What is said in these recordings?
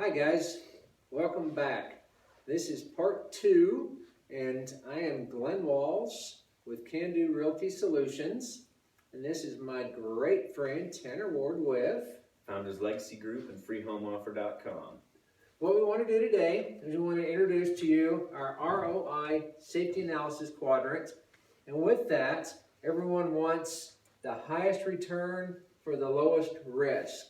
Hi guys, welcome back. This is part 2 and I am Glenn Walls with Can Do Realty Solutions, and this is my great friend Tanner Ward with Founders Legacy Group and freehomeoffer.com. What we want to do today is we want to introduce to you our ROI Safety Analysis Quadrant, and with that everyone wants the highest return for the lowest risk.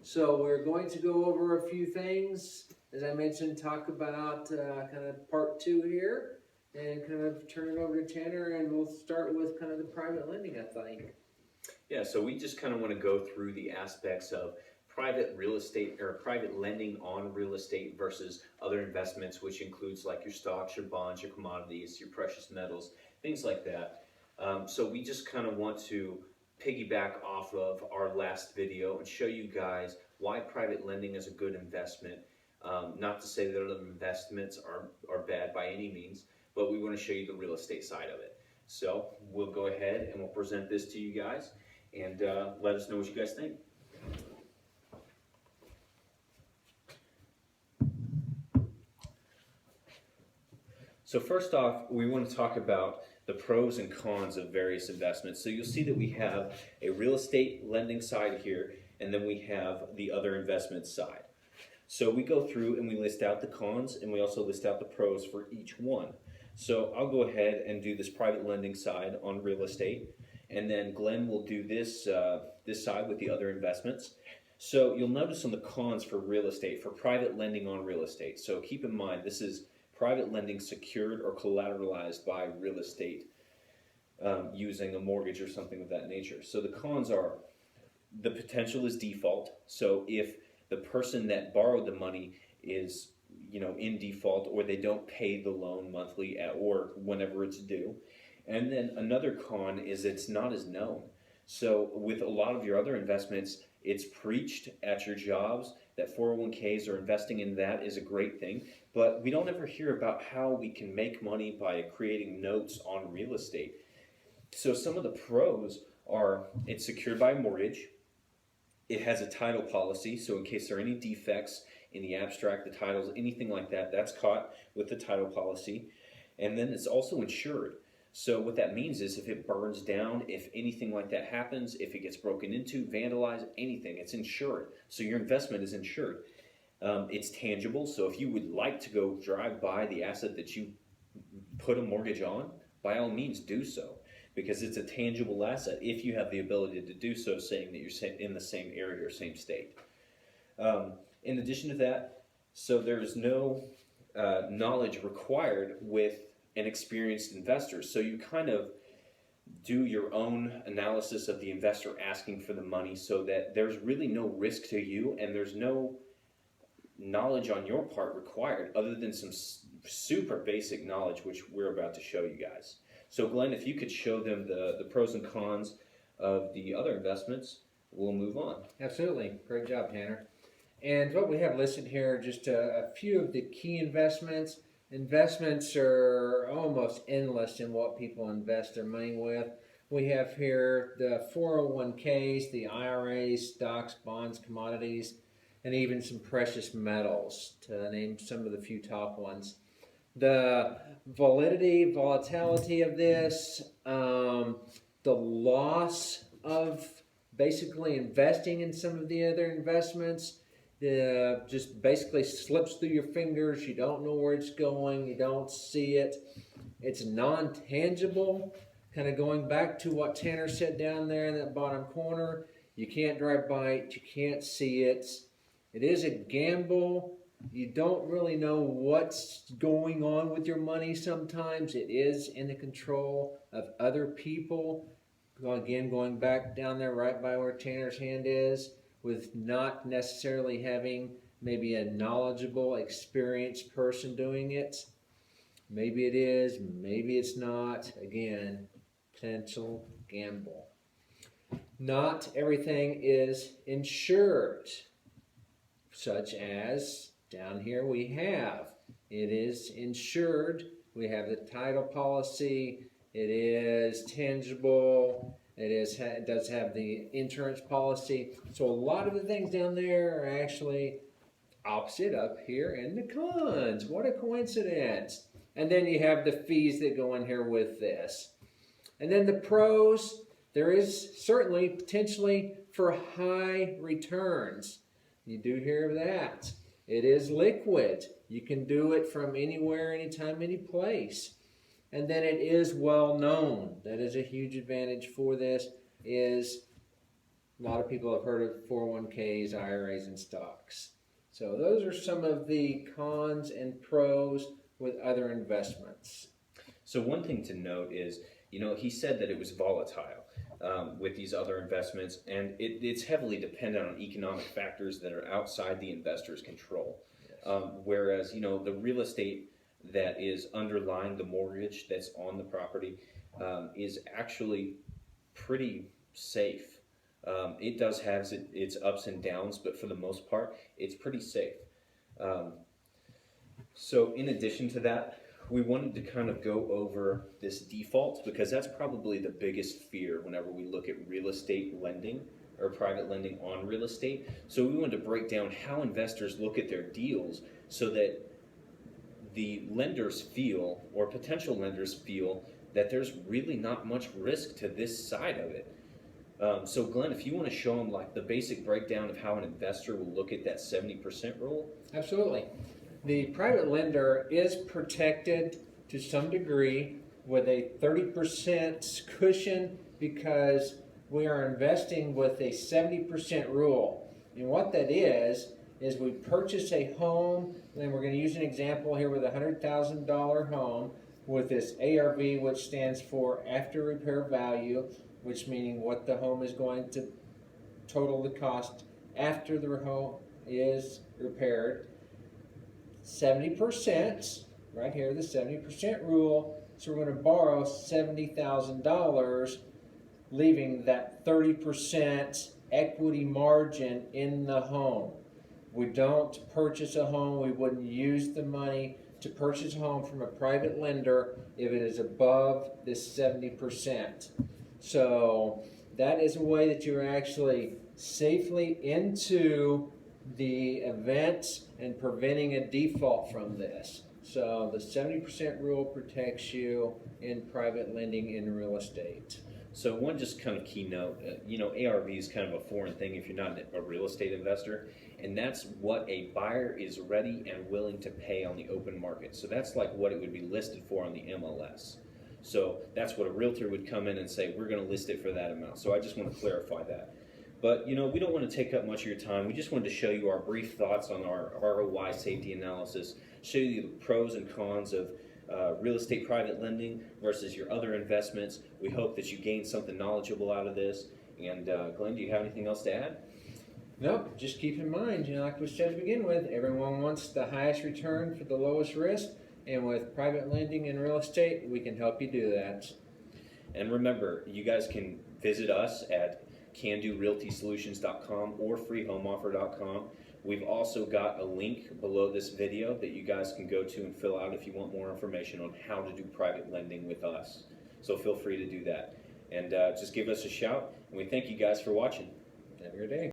So we're going to go over a few things, as I mentioned, talk about kind of part 2 here, and kind of turn it over to Tanner, and we'll start with kind of the private lending, I think. Yeah, so we just kind of want to go through the aspects of private real estate or private lending on real estate versus other investments, which includes like your stocks, your bonds, your commodities, your precious metals, things like that. So we just kind of want to piggyback off of our last video and show you guys why private lending is a good investment. Not to say that other investments are bad by any means, but we want to show you the real estate side of it. So we'll go ahead and we'll present this to you guys, and let us know what you guys think. So first off, we want to talk about the pros and cons of various investments. So you'll see that we have a real estate lending side here, and then we have the other investment side. So we go through and we list out the cons, and we also list out the pros for each one. So I'll go ahead and do this private lending side on real estate, and then Glenn will do this side with the other investments. So you'll notice on the cons for real estate, for private lending on real estate. So keep in mind, this is private lending secured or collateralized by real estate using a mortgage or something of that nature. So the cons are the potential is default. So if the person that borrowed the money is in default, or they don't pay the loan monthly or whenever it's due. And then another con is it's not as known. So with a lot of your other investments, it's preached at your jobs that 401ks or investing in that is a great thing, but we don't ever hear about how we can make money by creating notes on real estate. So some of the pros are it's secured by a mortgage, it has a title policy, so in case there are any defects in the abstract, the titles, anything like that, that's caught with the title policy, and then it's also insured. So what that means is if it burns down, if anything like that happens, if it gets broken into, vandalized, anything, it's insured. So your investment is insured. It's tangible, so if you would like to go drive by the asset that you put a mortgage on, by all means do so, because it's a tangible asset if you have the ability to do so, saying that you're in the same area or same state. In addition to that, so there's no knowledge required with an experienced investor. So you kind of do your own analysis of the investor asking for the money, so that there's really no risk to you and there's no knowledge on your part required other than some super basic knowledge, which we're about to show you guys. So Glenn, if you could show them the pros and cons of the other investments, we'll move on. Absolutely. Great job, Tanner. And what we have listed here, just a few of the key investments. Investments are almost endless in what people invest their money with. We have here the 401ks, the IRAs, stocks, bonds, commodities, and even some precious metals, to name some of the few top ones. The volatility of this, the loss of basically investing in some of the other investments, just basically slips through your fingers. You don't know where it's going. You don't see it. It's non-tangible. Kind of going back to what Tanner said down there in that bottom corner. You can't drive by it. You can't see it. It is a gamble. You don't really know what's going on with your money sometimes. It is in the control of other people. Again, going back down there right by where Tanner's hand is, with not necessarily having maybe a knowledgeable, experienced person doing it. Maybe it is, maybe it's not. Again, potential gamble. Not everything is insured, such as down here we have. It is insured. We have the title policy. It is tangible. It does have the insurance policy. So a lot of the things down there are actually opposite up here in the cons. What a coincidence. And then you have the fees that go in here with this. And then the pros, there is certainly potentially for high returns. You do hear of that. It is liquid. You can do it from anywhere, anytime, any place. And then it is well known. That is a huge advantage for this. Is a lot of people have heard of 401ks, IRAs, and stocks. So those are some of the cons and pros with other investments. So one thing to note is, he said that it was volatile with these other investments, and it's heavily dependent on economic factors that are outside the investor's control. Yes. Whereas, the real estate that is underlying the mortgage that's on the property is actually pretty safe. It does have its ups and downs, but for the most part, it's pretty safe. So in addition to that, we wanted to kind of go over this default, because that's probably the biggest fear whenever we look at real estate lending or private lending on real estate. So we wanted to break down how investors look at their deals so that the lenders feel, or potential lenders feel, that there's really not much risk to this side of it. So Glenn, if you want to show them like the basic breakdown of how an investor will look at that 70% rule. Absolutely. The private lender is protected to some degree with a 30% cushion, because we are investing with a 70% rule. And what that is we purchase a home, and we're going to use an example here with a $100,000 home with this ARV, which stands for after repair value, which meaning what the home is going to total the cost after the home is repaired. 70%, right here, the 70% rule. So we're going to borrow $70,000, leaving that 30% equity margin in the home. We don't purchase a home. We wouldn't use the money to purchase a home from a private lender if it is above this 70%. So that is a way that you're actually safely into the event and preventing a default from this. So the 70% rule protects you in private lending in real estate. So one just kind of key note, ARV is kind of a foreign thing if you're not a real estate investor, and that's what a buyer is ready and willing to pay on the open market. So that's like what it would be listed for on the MLS. So that's what a realtor would come in and say, we're going to list it for that amount. So I just want to clarify that. But, we don't want to take up much of your time. We just wanted to show you our brief thoughts on our ROI safety analysis, show you the pros and cons of real estate private lending versus your other investments. We hope that you gained something knowledgeable out of this. And Glenn, do you have anything else to add? Nope, just keep in mind, like we said to begin with, everyone wants the highest return for the lowest risk. And with private lending and real estate, we can help you do that. And remember, you guys can visit us at candorealtysolutions.com or freehomeoffer.com. We've also got a link below this video that you guys can go to and fill out if you want more information on how to do private lending with us. So feel free to do that. And just give us a shout, and we thank you guys for watching. Have a good day.